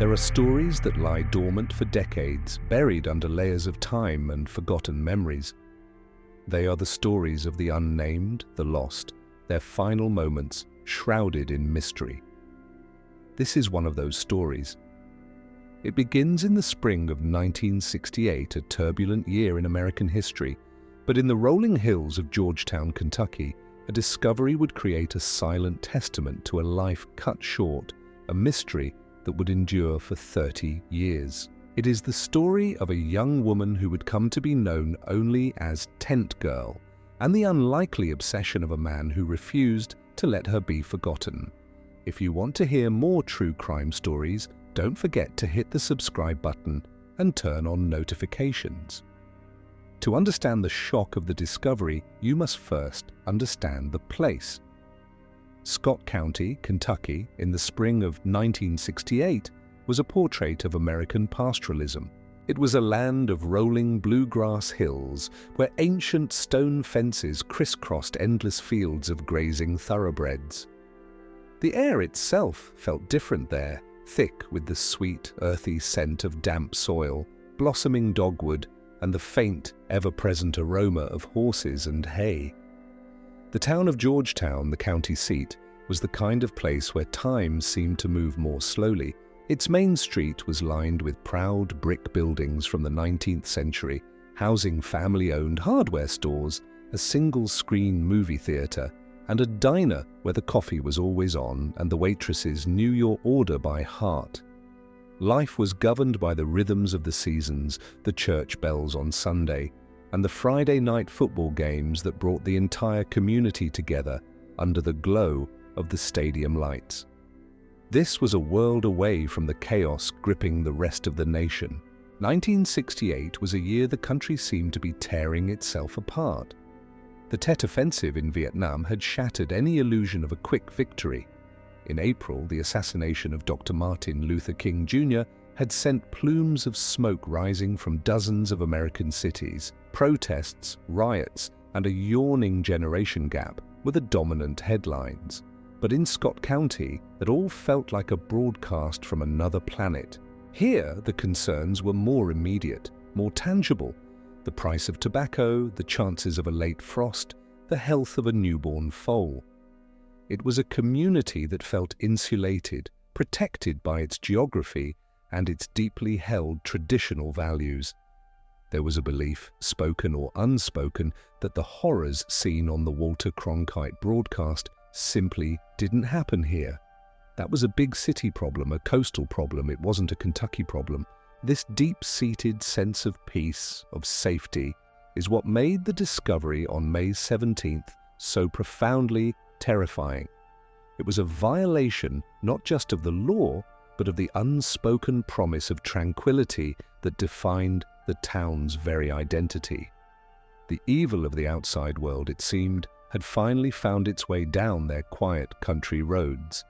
There are stories that lie dormant for decades, buried under layers of time and forgotten memories. They are the stories of the unnamed, the lost, their final moments shrouded in mystery. This is one of those stories. It begins in the spring of 1968, a turbulent year in American history, but in the rolling hills of Georgetown, Kentucky, a discovery would create a silent testament to a life cut short, a mystery that would endure for 30 years. It is the story of a young woman who would come to be known only as Tent Girl, and the unlikely obsession of a man who refused to let her be forgotten. If you want to hear more true crime stories, don't forget to hit the subscribe button and turn on notifications. To understand the shock of the discovery, you must first understand the place. Scott County, Kentucky, in the spring of 1968, was a portrait of American pastoralism. It was a land of rolling bluegrass hills where ancient stone fences crisscrossed endless fields of grazing thoroughbreds. The air itself felt different there, thick with the sweet, earthy scent of damp soil, blossoming dogwood, and the faint, ever-present aroma of horses and hay. The town of Georgetown, the county seat, was the kind of place where time seemed to move more slowly. Its main street was lined with proud brick buildings from the 19th century, housing family-owned hardware stores, a single-screen movie theater, and a diner where the coffee was always on and the waitresses knew your order by heart. Life was governed by the rhythms of the seasons, the church bells on Sunday, and the Friday night football games that brought the entire community together under the glow of the stadium lights. This was a world away from the chaos gripping the rest of the nation. 1968 was a year the country seemed to be tearing itself apart. The Tet Offensive in Vietnam had shattered any illusion of a quick victory. In April, the assassination of Dr. Martin Luther King Jr. had sent plumes of smoke rising from dozens of American cities. Protests, riots, and a yawning generation gap were the dominant headlines. But in Scott County, it all felt like a broadcast from another planet. Here, the concerns were more immediate, more tangible. The price of tobacco, the chances of a late frost, the health of a newborn foal. It was a community that felt insulated, protected by its geography and its deeply held traditional values. There was a belief, spoken or unspoken, that the horrors seen on the Walter Cronkite broadcast simply didn't happen here. That was a big city problem, a coastal problem. It wasn't a Kentucky problem. This deep-seated sense of peace, of safety, is what made the discovery on May 17th so profoundly terrifying. It was a violation not just of the law, but of the unspoken promise of tranquility that defined the town's very identity. The evil of the outside world, it seemed, had finally found its way down their quiet country roads.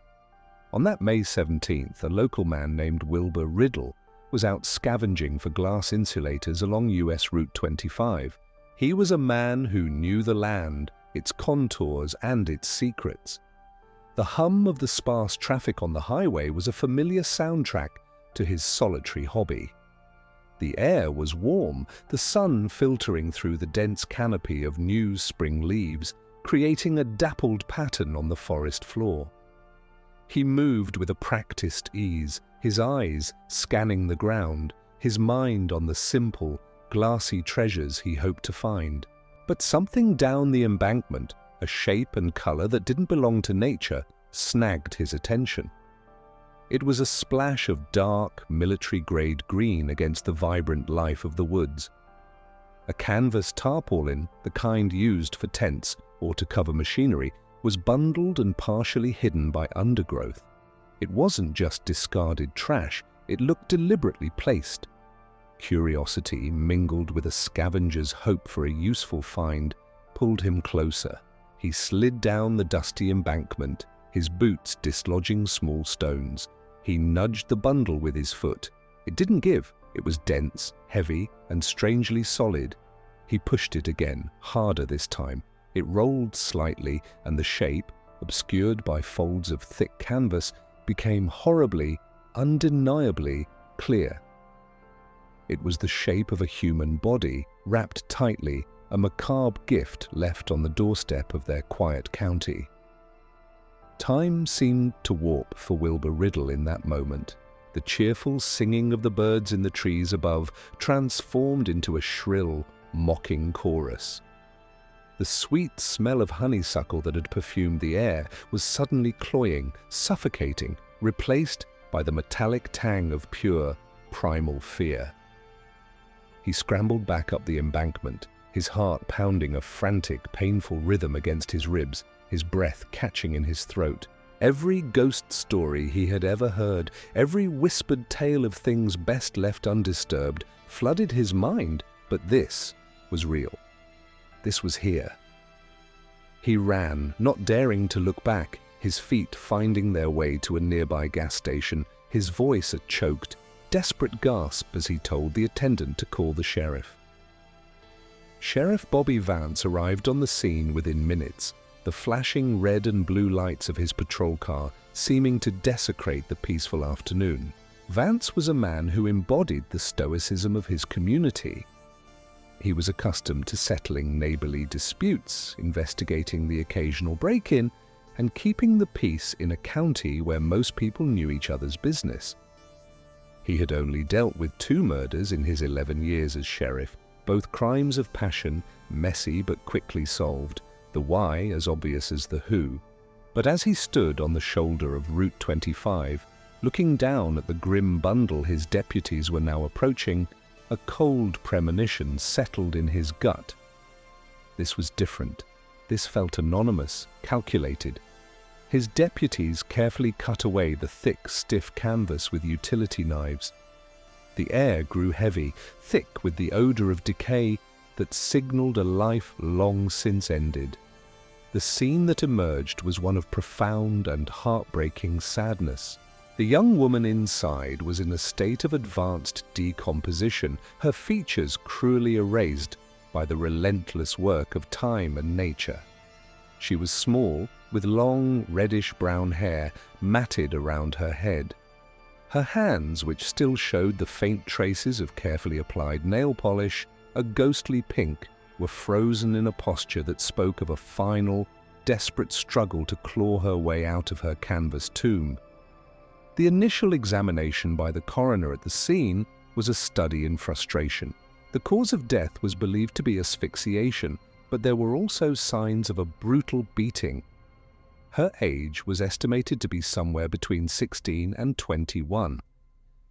On that May 17th, a local man named Wilbur Riddle was out scavenging for glass insulators along US Route 25. He was a man who knew the land, its contours and its secrets. The hum of the sparse traffic on the highway was a familiar soundtrack to his solitary hobby. The air was warm, the sun filtering through the dense canopy of new spring leaves, creating a dappled pattern on the forest floor. He moved with a practiced ease, his eyes scanning the ground, his mind on the simple, glassy treasures he hoped to find. But something down the embankment, a shape and color that didn't belong to nature, snagged his attention. It was a splash of dark, military-grade green against the vibrant life of the woods. A canvas tarpaulin, the kind used for tents or to cover machinery, was bundled and partially hidden by undergrowth. It wasn't just discarded trash, it looked deliberately placed. Curiosity, mingled with a scavenger's hope for a useful find, pulled him closer. He slid down the dusty embankment, his boots dislodging small stones. He nudged the bundle with his foot. It didn't give. It was dense, heavy, and strangely solid. He pushed it again, harder this time. It rolled slightly, and the shape, obscured by folds of thick canvas, became horribly, undeniably clear. It was the shape of a human body, wrapped tightly, a macabre gift left on the doorstep of their quiet county. Time seemed to warp for Wilbur Riddle in that moment. The cheerful singing of the birds in the trees above transformed into a shrill, mocking chorus. The sweet smell of honeysuckle that had perfumed the air was suddenly cloying, suffocating, replaced by the metallic tang of pure, primal fear. He scrambled back up the embankment, his heart pounding a frantic, painful rhythm against his ribs, his breath catching in his throat. Every ghost story he had ever heard, every whispered tale of things best left undisturbed, flooded his mind, but this was real. This was here. He ran, not daring to look back, his feet finding their way to a nearby gas station, his voice a choked, desperate gasp as he told the attendant to call the sheriff. Sheriff Bobby Vance arrived on the scene within minutes, the flashing red and blue lights of his patrol car seeming to desecrate the peaceful afternoon. Vance was a man who embodied the stoicism of his community. He was accustomed to settling neighborly disputes, investigating the occasional break-in, and keeping the peace in a county where most people knew each other's business. He had only dealt with 2 murders in his 11 years as sheriff, both crimes of passion, messy but quickly solved, the why as obvious as the who. But as he stood on the shoulder of Route 25, looking down at the grim bundle his deputies were now approaching, a cold premonition settled in his gut. This was different. This felt anonymous, calculated. His deputies carefully cut away the thick, stiff canvas with utility knives. The air grew heavy, thick with the odor of decay that signaled a life long since ended. The scene that emerged was one of profound and heartbreaking sadness. The young woman inside was in a state of advanced decomposition, her features cruelly erased by the relentless work of time and nature. She was small, with long, reddish-brown hair matted around her head. Her hands, which still showed the faint traces of carefully applied nail polish, a ghostly pink, were frozen in a posture that spoke of a final, desperate struggle to claw her way out of her canvas tomb. The initial examination by the coroner at the scene was a study in frustration. The cause of death was believed to be asphyxiation, but there were also signs of a brutal beating. Her age was estimated to be somewhere between 16 and 21.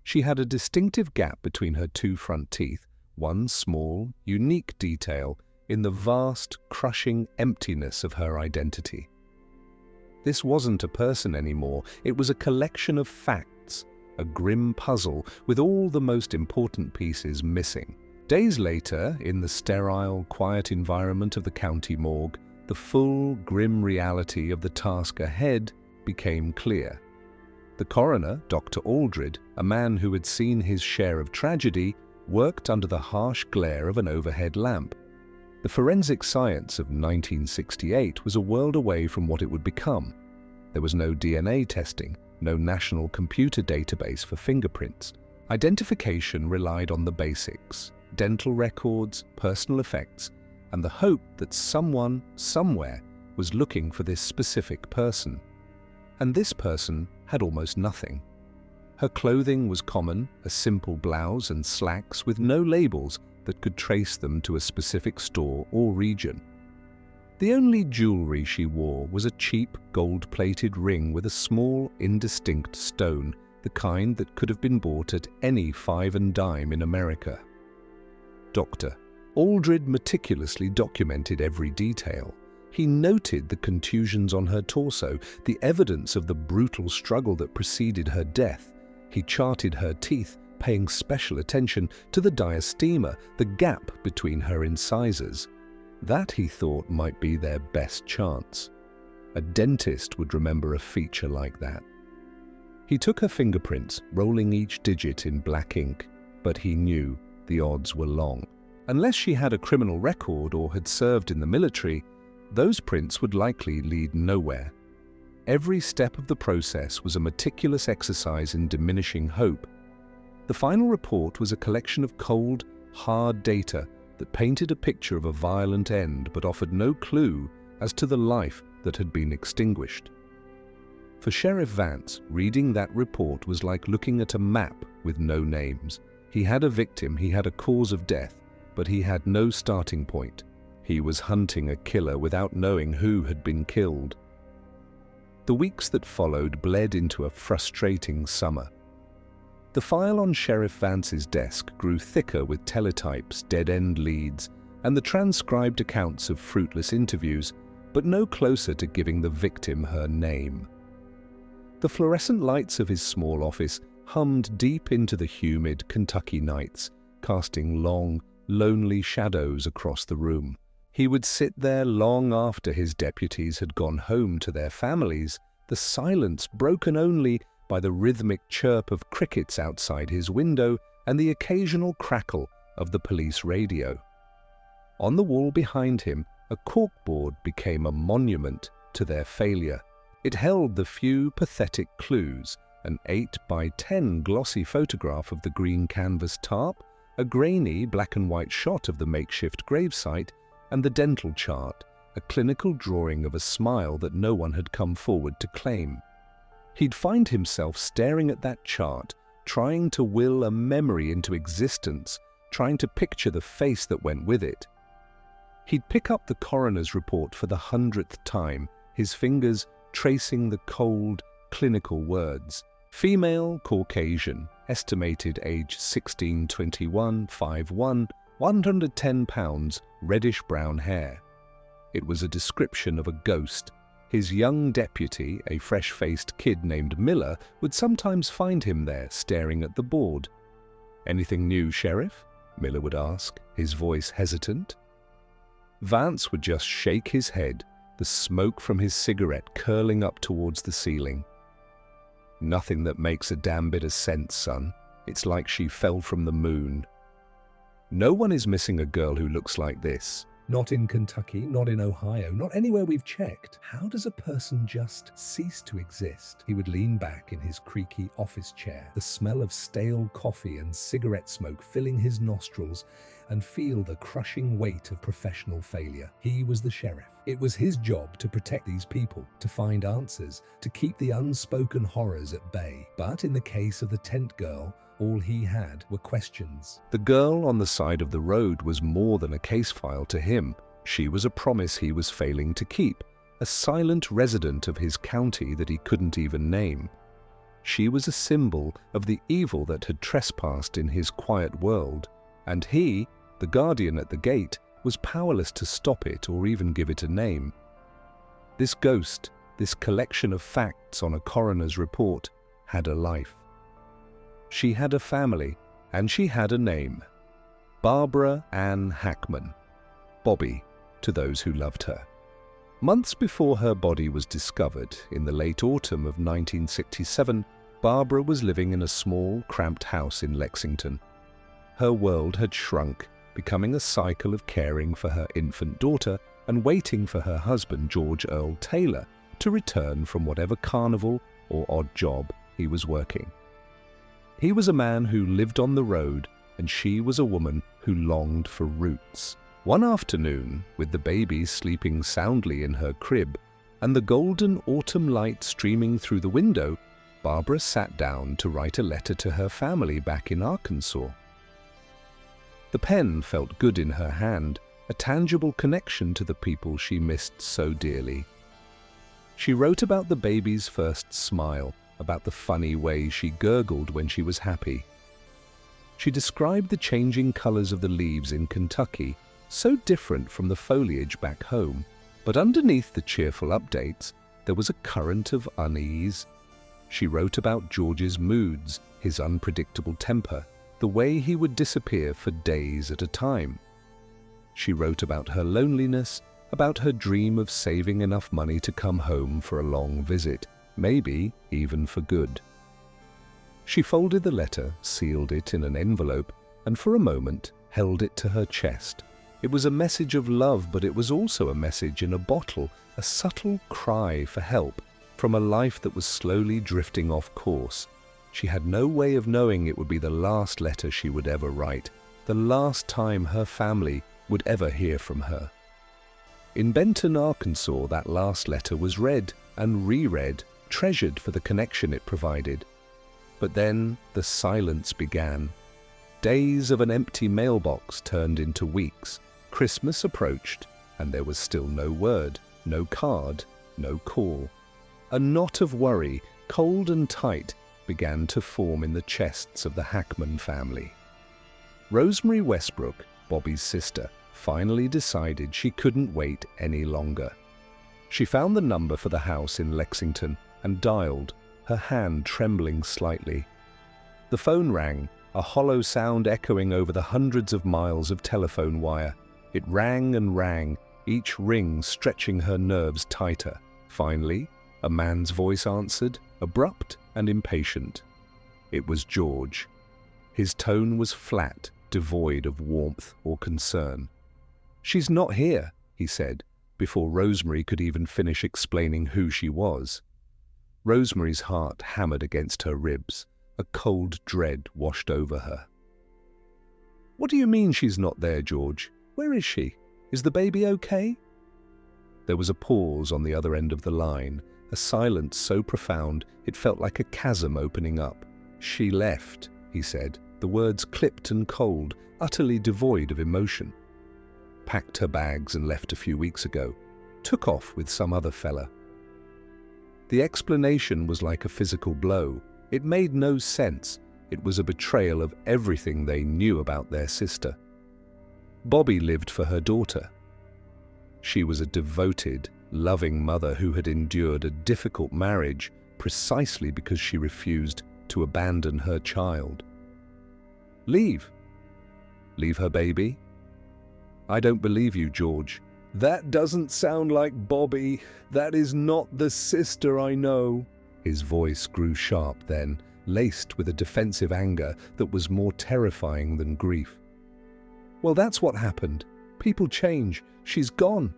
She had a distinctive gap between her 2 front teeth, one small, unique detail in the vast, crushing emptiness of her identity. This wasn't a person anymore, it was a collection of facts, a grim puzzle with all the most important pieces missing. Days later, in the sterile, quiet environment of the county morgue, the full, grim reality of the task ahead became clear. The coroner, Dr. Aldred, a man who had seen his share of tragedy, worked under the harsh glare of an overhead lamp. The forensic science of 1968 was a world away from what it would become. There was no DNA testing, no national computer database for fingerprints. Identification relied on the basics: dental records, personal effects, and the hope that someone, somewhere, was looking for this specific person. And this person had almost nothing. Her clothing was common, a simple blouse and slacks with no labels that could trace them to a specific store or region. The only jewelry she wore was a cheap, gold-plated ring with a small, indistinct stone, the kind that could have been bought at any 5 and dime in America. Dr. Aldred meticulously documented every detail. He noted the contusions on her torso, the evidence of the brutal struggle that preceded her death. He charted her teeth, paying special attention to the diastema, the gap between her incisors. That, he thought, might be their best chance. A dentist would remember a feature like that. He took her fingerprints, rolling each digit in black ink, but he knew the odds were long. Unless she had a criminal record or had served in the military, those prints would likely lead nowhere. Every step of the process was a meticulous exercise in diminishing hope. The final report was a collection of cold, hard data that painted a picture of a violent end but offered no clue as to the life that had been extinguished. For Sheriff Vance, reading that report was like looking at a map with no names. He had a victim, he had a cause of death, but he had no starting point. He was hunting a killer without knowing who had been killed. The weeks that followed bled into a frustrating summer. The file on Sheriff Vance's desk grew thicker with teletypes, dead-end leads, and the transcribed accounts of fruitless interviews, but no closer to giving the victim her name. The fluorescent lights of his small office hummed deep into the humid Kentucky nights, casting long, lonely shadows across the room. He would sit there long after his deputies had gone home to their families, the silence broken only by the rhythmic chirp of crickets outside his window and the occasional crackle of the police radio. On the wall behind him, a corkboard became a monument to their failure. It held the few pathetic clues: an 8x10 glossy photograph of the green canvas tarp, a grainy black and white shot of the makeshift gravesite, and the dental chart, a clinical drawing of a smile that no one had come forward to claim. He'd find himself staring at that chart, trying to will a memory into existence, trying to picture the face that went with it. He'd pick up the coroner's report for the 100th time, his fingers tracing the cold, clinical words. Female, Caucasian, estimated age 16, 21, 5'1", 110 pounds, reddish-brown hair. It was a description of a ghost. His young deputy, a fresh-faced kid named Miller, would sometimes find him there, staring at the board. "Anything new, Sheriff?" Miller would ask, his voice hesitant. Vance would just shake his head, the smoke from his cigarette curling up towards the ceiling. "Nothing that makes a damn bit of sense, son. It's like she fell from the moon. No one is missing a girl who looks like this. Not in Kentucky, not in Ohio, not anywhere we've checked. How does a person just cease to exist?" He would lean back in his creaky office chair, the smell of stale coffee and cigarette smoke filling his nostrils, and feel the crushing weight of professional failure. He was the sheriff. It was his job to protect these people, to find answers, to keep the unspoken horrors at bay. But in the case of the tent girl, all he had were questions. The girl on the side of the road was more than a case file to him. She was a promise he was failing to keep, a silent resident of his county that he couldn't even name. She was a symbol of the evil that had trespassed in his quiet world, and he, the guardian at the gate, was powerless to stop it or even give it a name. This ghost, this collection of facts on a coroner's report, had a life. She had a family, and she had a name. Barbara Ann Hackmann. Bobby, to those who loved her. Months before her body was discovered, in the late autumn of 1967, Barbara was living in a small, cramped house in Lexington. Her world had shrunk, becoming a cycle of caring for her infant daughter and waiting for her husband, George Earl Taylor, to return from whatever carnival or odd job he was working. He was a man who lived on the road, and she was a woman who longed for roots. One afternoon, with the baby sleeping soundly in her crib and the golden autumn light streaming through the window, Barbara sat down to write a letter to her family back in Arkansas. The pen felt good in her hand, a tangible connection to the people she missed so dearly. She wrote about the baby's first smile, about the funny way she gurgled when she was happy. She described the changing colors of the leaves in Kentucky, so different from the foliage back home, but underneath the cheerful updates, there was a current of unease. She wrote about George's moods, his unpredictable temper, the way he would disappear for days at a time. She wrote about her loneliness, about her dream of saving enough money to come home for a long visit, maybe even for good. She folded the letter, sealed it in an envelope, and for a moment held it to her chest. It was a message of love, but it was also a message in a bottle, a subtle cry for help, from a life that was slowly drifting off course. She had no way of knowing it would be the last letter she would ever write, the last time her family would ever hear from her. In Benton, Arkansas, that last letter was read and reread, treasured for the connection it provided. But then the silence began. Days of an empty mailbox turned into weeks. Christmas approached, and there was still no word, no card, no call. A knot of worry, cold and tight, began to form in the chests of the Hackmann family. Rosemary Westbrook, Bobby's sister, finally decided she couldn't wait any longer. She found the number for the house in Lexington and dialed, her hand trembling slightly. The phone rang, a hollow sound echoing over the hundreds of miles of telephone wire. It rang and rang, each ring stretching her nerves tighter. Finally, a man's voice answered, abrupt and impatient. It was George. His tone was flat, devoid of warmth or concern. "She's not here," he said, before Rosemary could even finish explaining who she was. Rosemary's heart hammered against her ribs. A cold dread washed over her. "What do you mean she's not there, George? Where is she? Is the baby okay?" There was a pause on the other end of the line, a silence so profound it felt like a chasm opening up. "She left," he said, the words clipped and cold, utterly devoid of emotion. "Packed her bags and left a few weeks ago. Took off with some other fella." The explanation was like a physical blow. It made no sense. It was a betrayal of everything they knew about their sister. Bobby lived for her daughter. She was a devoted, loving mother who had endured a difficult marriage precisely because she refused to abandon her child. Leave? Leave her baby? "I don't believe you, George. That doesn't sound like Bobby. That is not the sister I know." His voice grew sharp then, laced with a defensive anger that was more terrifying than grief. "Well, that's what happened. People change. She's gone."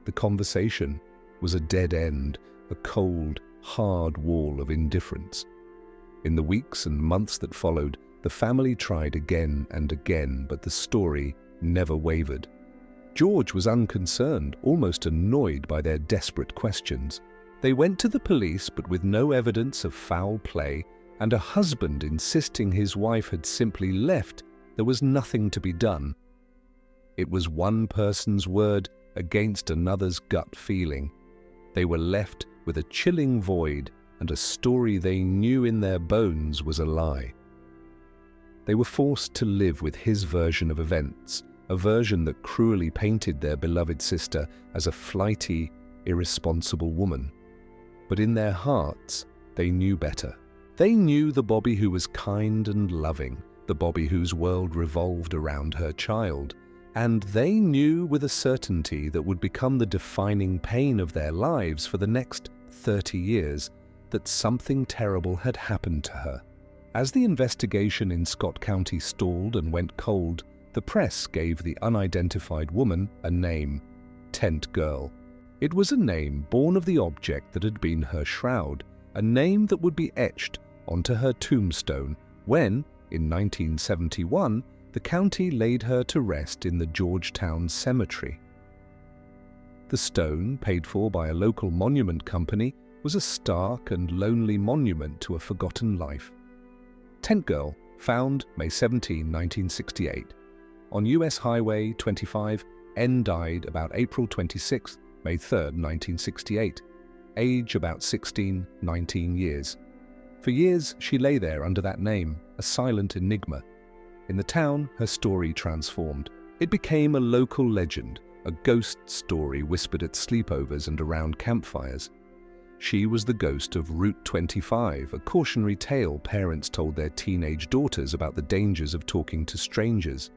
The conversation was a dead end, a cold, hard wall of indifference. In the weeks and months that followed, the family tried again and again, but the story never wavered. George was unconcerned, almost annoyed by their desperate questions. They went to the police, but with no evidence of foul play, and a husband insisting his wife had simply left, there was nothing to be done. It was one person's word against another's gut feeling. They were left with a chilling void and a story they knew in their bones was a lie. They were forced to live with his version of events, a version that cruelly painted their beloved sister as a flighty, irresponsible woman. But in their hearts, they knew better. They knew the Bobby who was kind and loving, the Bobby whose world revolved around her child, and they knew with a certainty that would become the defining pain of their lives for the next 30 years that something terrible had happened to her. As the investigation in Scott County stalled and went cold, the press gave the unidentified woman a name, Tent Girl. It was a name born of the object that had been her shroud, a name that would be etched onto her tombstone when, in 1971, the county laid her to rest in the Georgetown Cemetery. The stone, paid for by a local monument company, was a stark and lonely monument to a forgotten life. Tent Girl, found May 17, 1968. On US Highway 25, N died about April 26, May 3, 1968. Age about 16, 19 years. For years, she lay there under that name, a silent enigma. In the town, her story transformed. It became a local legend, a ghost story whispered at sleepovers and around campfires. She was the ghost of Route 25, a cautionary tale parents told their teenage daughters about the dangers of talking to strangers.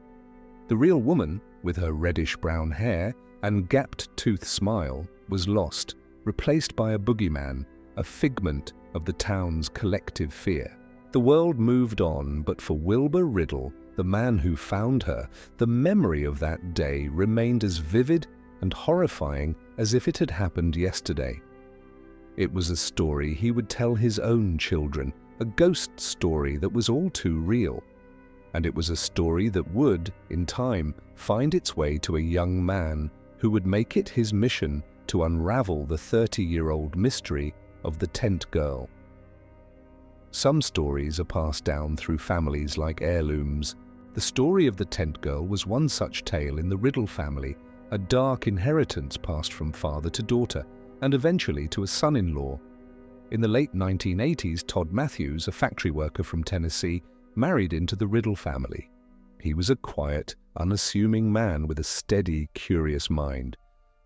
The real woman, with her reddish-brown hair and gapped-toothed smile, was lost, replaced by a boogeyman, a figment of the town's collective fear. The world moved on, but for Wilbur Riddle, the man who found her, the memory of that day remained as vivid and horrifying as if it had happened yesterday. It was a story he would tell his own children, a ghost story that was all too real. And it was a story that would, in time, find its way to a young man who would make it his mission to unravel the 30-year-old mystery of the tent girl. Some stories are passed down through families like heirlooms. The story of the tent girl was one such tale in the Riddle family, a dark inheritance passed from father to daughter, and eventually to a son-in-law. In the late 1980s, Todd Matthews, a factory worker from Tennessee, married into the Riddle family. He was a quiet, unassuming man with a steady, curious mind.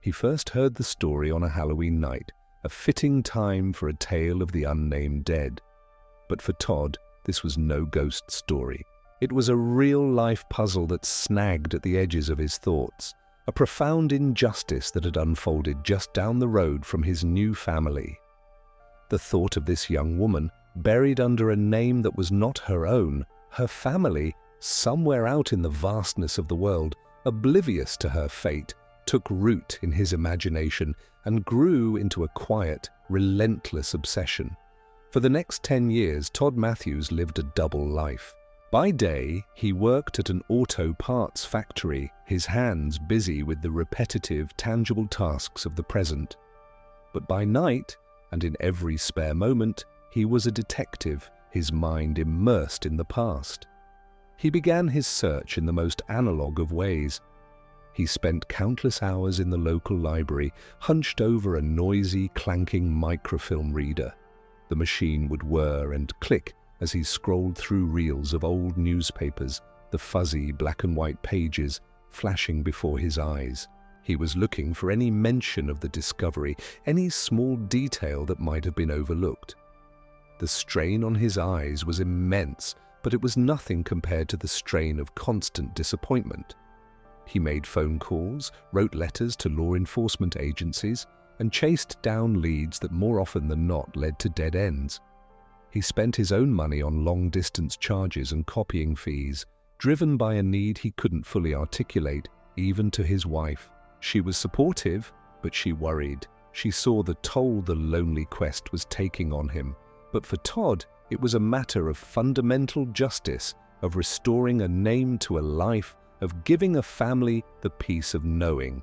He first heard the story on a Halloween night, a fitting time for a tale of the unnamed dead. But for Todd, this was no ghost story. It was a real-life puzzle that snagged at the edges of his thoughts, a profound injustice that had unfolded just down the road from his new family. The thought of this young woman, buried under a name that was not her own, her family, somewhere out in the vastness of the world, oblivious to her fate, took root in his imagination and grew into a quiet, relentless obsession. For the next 10 years, Todd Matthews lived a double life. By day, he worked at an auto parts factory, his hands busy with the repetitive, tangible tasks of the present. But by night, and in every spare moment, he was a detective, his mind immersed in the past. He began his search in the most analog of ways. He spent countless hours in the local library, hunched over a noisy, clanking microfilm reader. The machine would whir and click as he scrolled through reels of old newspapers, the fuzzy black and white pages flashing before his eyes. He was looking for any mention of the discovery, any small detail that might have been overlooked. The strain on his eyes was immense, but it was nothing compared to the strain of constant disappointment. He made phone calls, wrote letters to law enforcement agencies, and chased down leads that more often than not led to dead ends. He spent his own money on long-distance charges and copying fees, driven by a need he couldn't fully articulate, even to his wife. She was supportive, but she worried. She saw the toll the lonely quest was taking on him. But for Todd, it was a matter of fundamental justice, of restoring a name to a life, of giving a family the peace of knowing.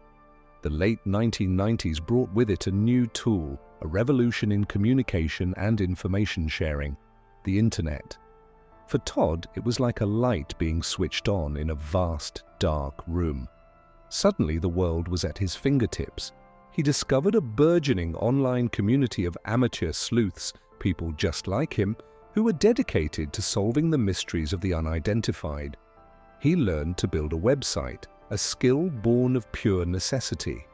The late 1990s brought with it a new tool, a revolution in communication and information sharing, the internet. For Todd, it was like a light being switched on in a vast, dark room. Suddenly, the world was at his fingertips. He discovered a burgeoning online community of amateur sleuths, people just like him, who were dedicated to solving the mysteries of the unidentified. He learned to build a website, a skill born of pure necessity.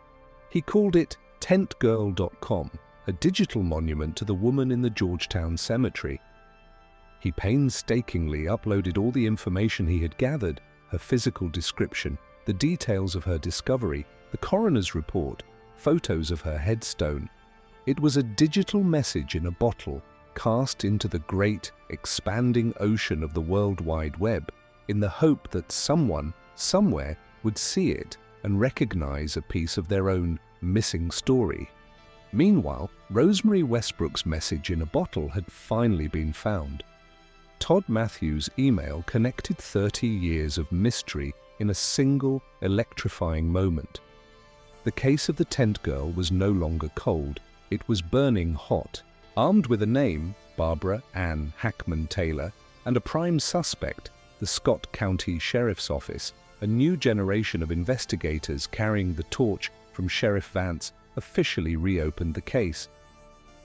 He called it tentgirl.com, a digital monument to the woman in the Georgetown cemetery. He painstakingly uploaded all the information he had gathered, her physical description, the details of her discovery, the coroner's report, photos of her headstone. It was a digital message in a bottle, cast into the great, expanding ocean of the World Wide Web, in the hope that someone, somewhere, would see it and recognize a piece of their own missing story. Meanwhile, Rosemary Westbrook's message in a bottle had finally been found. Todd Matthews' email connected 30 years of mystery in a single, electrifying moment. The case of the tent girl was no longer cold, it was burning hot. Armed with a name, Barbara Ann Hackmann Taylor, and a prime suspect, the Scott County Sheriff's Office, a new generation of investigators carrying the torch from Sheriff Vance officially reopened the case.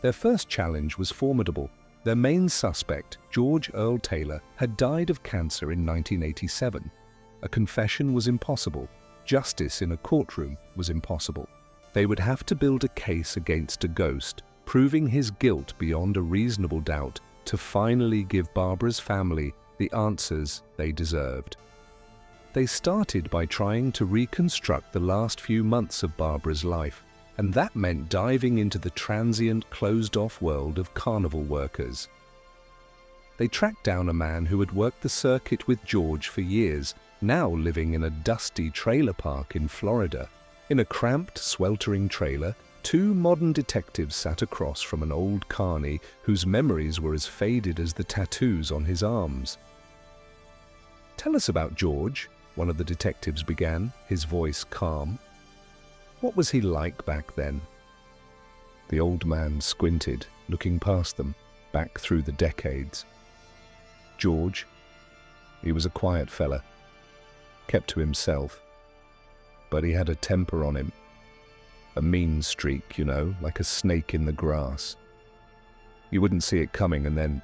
Their first challenge was formidable. Their main suspect, George Earl Taylor, had died of cancer in 1987. A confession was impossible. Justice in a courtroom was impossible. They would have to build a case against a ghost, proving his guilt beyond a reasonable doubt to finally give Barbara's family the answers they deserved. They started by trying to reconstruct the last few months of Barbara's life, and that meant diving into the transient, closed-off world of carnival workers. They tracked down a man who had worked the circuit with George for years, now living in a dusty trailer park in Florida. In a cramped, sweltering trailer, Two modern detectives sat across from an old carny whose memories were as faded as the tattoos on his arms. "Tell us about George," one of the detectives began, his voice calm. "What was he like back then?" The old man squinted, looking past them, back through the decades. "George, he was a quiet fella, kept to himself, but he had a temper on him. A mean streak, like a snake in the grass. You wouldn't see it coming and then,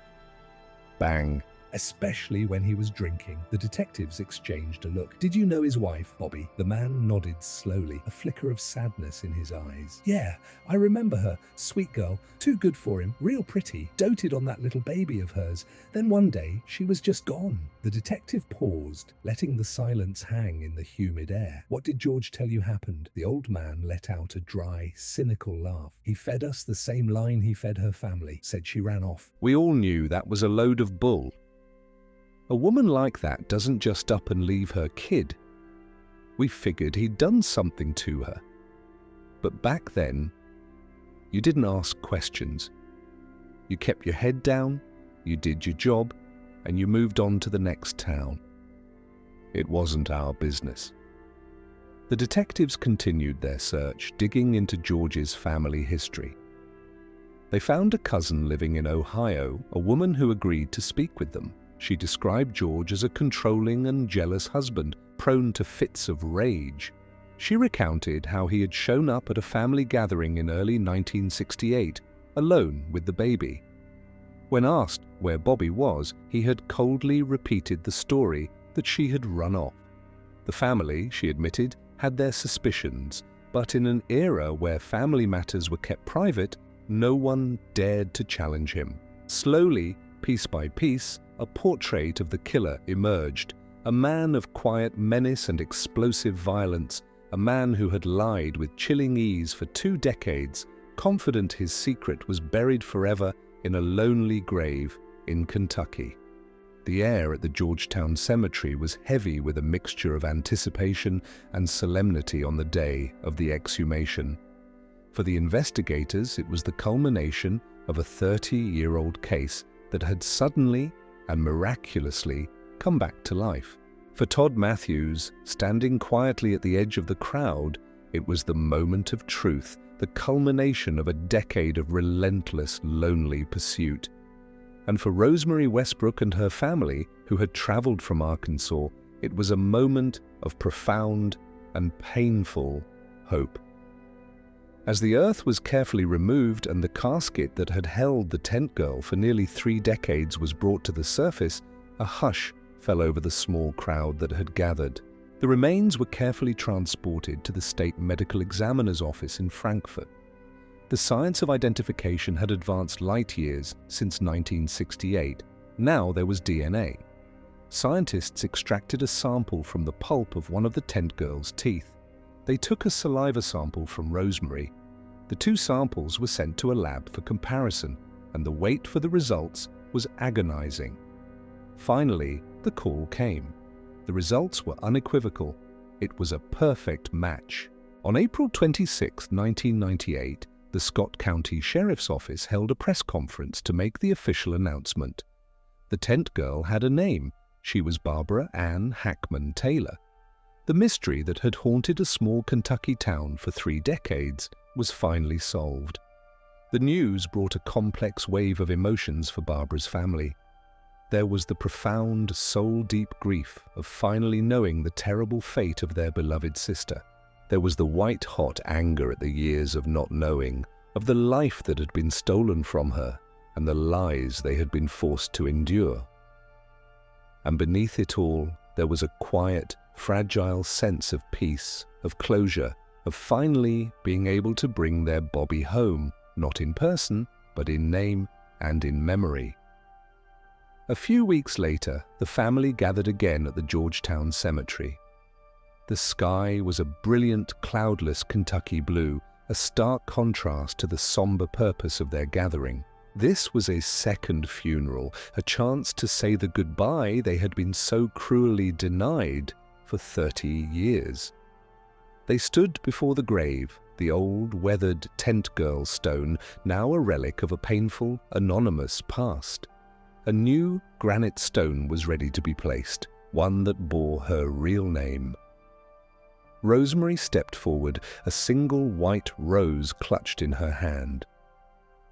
bang." Especially when he was drinking. The detectives exchanged a look. "Did you know his wife, Bobby?" The man nodded slowly, a flicker of sadness in his eyes. "Yeah, I remember her. Sweet girl, too good for him, real pretty, doted on that little baby of hers. Then one day, she was just gone." The detective paused, letting the silence hang in the humid air. "What did George tell you happened?" The old man let out a dry, cynical laugh. "He fed us the same line he fed her family. Said she ran off." We all knew that was a load of bull. A woman like that doesn't just up and leave her kid. We figured he'd done something to her. But back then, you didn't ask questions. You kept your head down, you did your job, and you moved on to the next town. It wasn't our business. The detectives continued their search, digging into George's family history. They found a cousin living in Ohio, a woman who agreed to speak with them. She described George as a controlling and jealous husband, prone to fits of rage. She recounted how he had shown up at a family gathering in early 1968, alone with the baby. When asked where Bobby was, he had coldly repeated the story that she had run off. The family, she admitted, had their suspicions, but in an era where family matters were kept private, no one dared to challenge him. Slowly, piece by piece, a portrait of the killer emerged, a man of quiet menace and explosive violence, a man who had lied with chilling ease for 2 decades, confident his secret was buried forever in a lonely grave in Kentucky. The air at the Georgetown Cemetery was heavy with a mixture of anticipation and solemnity on the day of the exhumation. For the investigators, it was the culmination of a 30-year-old case that had suddenly and miraculously come back to life. For Todd Matthews, standing quietly at the edge of the crowd, it was the moment of truth, the culmination of a decade of relentless, lonely pursuit. And for Rosemary Westbrook and her family, who had traveled from Arkansas, it was a moment of profound and painful hope. As the earth was carefully removed and the casket that had held the tent girl for nearly 3 decades was brought to the surface, a hush fell over the small crowd that had gathered. The remains were carefully transported to the state medical examiner's office in Frankfurt. The science of identification had advanced light years since 1968. Now there was DNA. Scientists extracted a sample from the pulp of one of the tent girl's teeth. They took a saliva sample from Rosemary. The 2 samples were sent to a lab for comparison, and the wait for the results was agonizing. Finally, the call came. The results were unequivocal. It was a perfect match. On April 26, 1998, the Scott County Sheriff's Office held a press conference to make the official announcement. The tent girl had a name. She was Barbara Ann Hackmann Taylor. The mystery that had haunted a small Kentucky town for 3 decades was finally solved. The news brought a complex wave of emotions for Barbara's family. There was the profound, soul-deep grief of finally knowing the terrible fate of their beloved sister. There was the white-hot anger at the years of not knowing, of the life that had been stolen from her, and the lies they had been forced to endure. And beneath it all, there was a quiet, fragile sense of peace, of closure, of finally being able to bring their Bobby home, not in person, but in name and in memory. A few weeks later, the family gathered again at the Georgetown Cemetery. The sky was a brilliant, cloudless Kentucky blue, a stark contrast to the somber purpose of their gathering. This was a second funeral, a chance to say the goodbye they had been so cruelly denied for 30 years. They stood before the grave, the old, weathered tent girl stone, now a relic of a painful, anonymous past. A new granite stone was ready to be placed, one that bore her real name. Rosemary stepped forward, a single white rose clutched in her hand.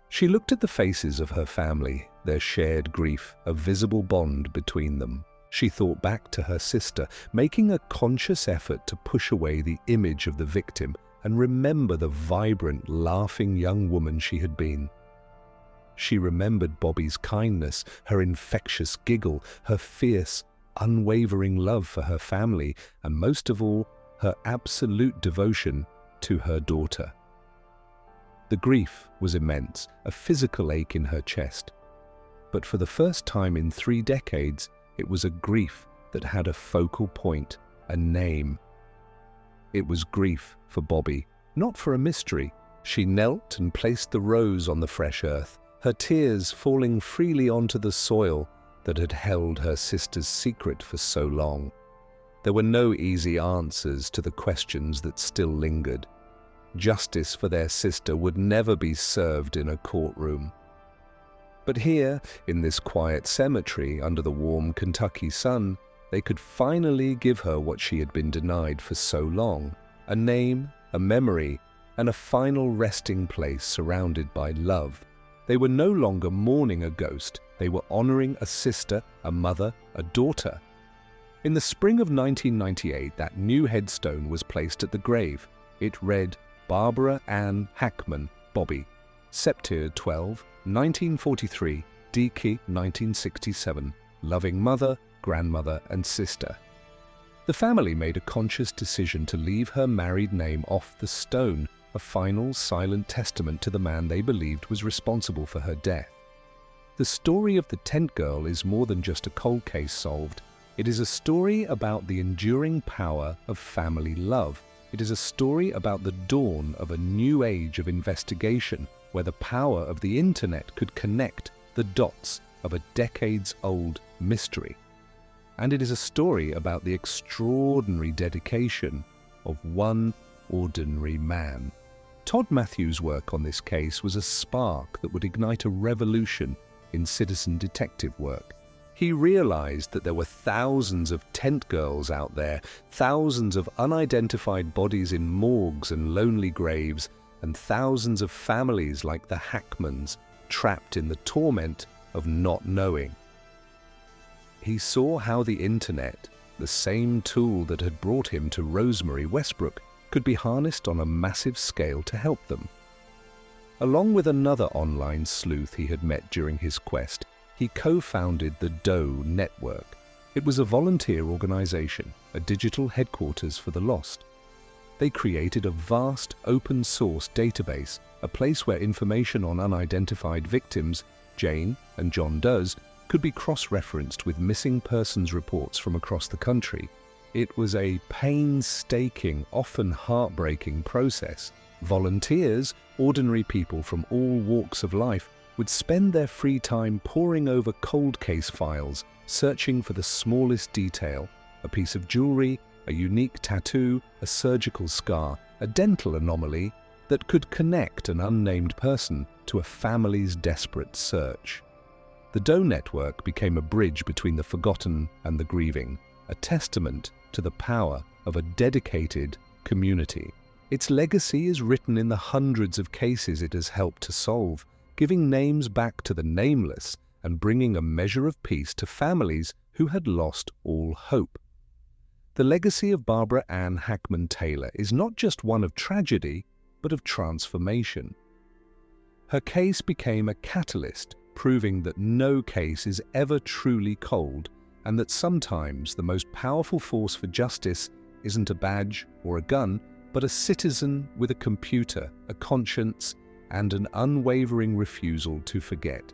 She looked at the faces of her family, their shared grief, a visible bond between them. She thought back to her sister, making a conscious effort to push away the image of the victim and remember the vibrant, laughing young woman she had been. She remembered Bobby's kindness, her infectious giggle, her fierce, unwavering love for her family, and most of all, her absolute devotion to her daughter. The grief was immense, a physical ache in her chest. But for the first time in 3 decades, it was a grief that had a focal point, a name. It was grief for Bobby, not for a mystery. She knelt and placed the rose on the fresh earth, her tears falling freely onto the soil that had held her sister's secret for so long. There were no easy answers to the questions that still lingered. Justice for their sister would never be served in a courtroom. But here, in this quiet cemetery under the warm Kentucky sun, they could finally give her what she had been denied for so long: a name, a memory, and a final resting place surrounded by love. They were no longer mourning a ghost, they were honoring a sister, a mother, a daughter. In the spring of 1998, that new headstone was placed at the grave. It read, Barbara Ann Hackmann, Bobby, September 12, 1943, Dickey, 1967, loving mother, grandmother, and sister. The family made a conscious decision to leave her married name off the stone, a final silent testament to the man they believed was responsible for her death. The story of the tent girl is more than just a cold case solved. It is a story about the enduring power of family love. It is a story about the dawn of a new age of investigation, where the power of the internet could connect the dots of a decades-old mystery. And it is a story about the extraordinary dedication of one ordinary man. Todd Matthews' work on this case was a spark that would ignite a revolution in citizen detective work. He realized that there were thousands of tent girls out there, thousands of unidentified bodies in morgues and lonely graves, and thousands of families like the Hackmans trapped in the torment of not knowing. He saw how the internet, the same tool that had brought him to Rosemary Westbrook, could be harnessed on a massive scale to help them. Along with another online sleuth he had met during his quest, he co-founded the Doe Network. It was a volunteer organization, a digital headquarters for the lost. They created a vast open-source database, a place where information on unidentified victims, Jane and John Doe's, could be cross-referenced with missing persons reports from across the country. It was a painstaking, often heartbreaking process. Volunteers, ordinary people from all walks of life, would spend their free time poring over cold case files, searching for the smallest detail, a piece of jewelry, a unique tattoo, a surgical scar, a dental anomaly that could connect an unnamed person to a family's desperate search. The Doe Network became a bridge between the forgotten and the grieving, a testament to the power of a dedicated community. Its legacy is written in the hundreds of cases it has helped to solve, giving names back to the nameless and bringing a measure of peace to families who had lost all hope. The legacy of Barbara Ann Hackmann Taylor is not just one of tragedy, but of transformation. Her case became a catalyst, proving that no case is ever truly cold, and that sometimes the most powerful force for justice isn't a badge or a gun, but a citizen with a computer, a conscience, and an unwavering refusal to forget.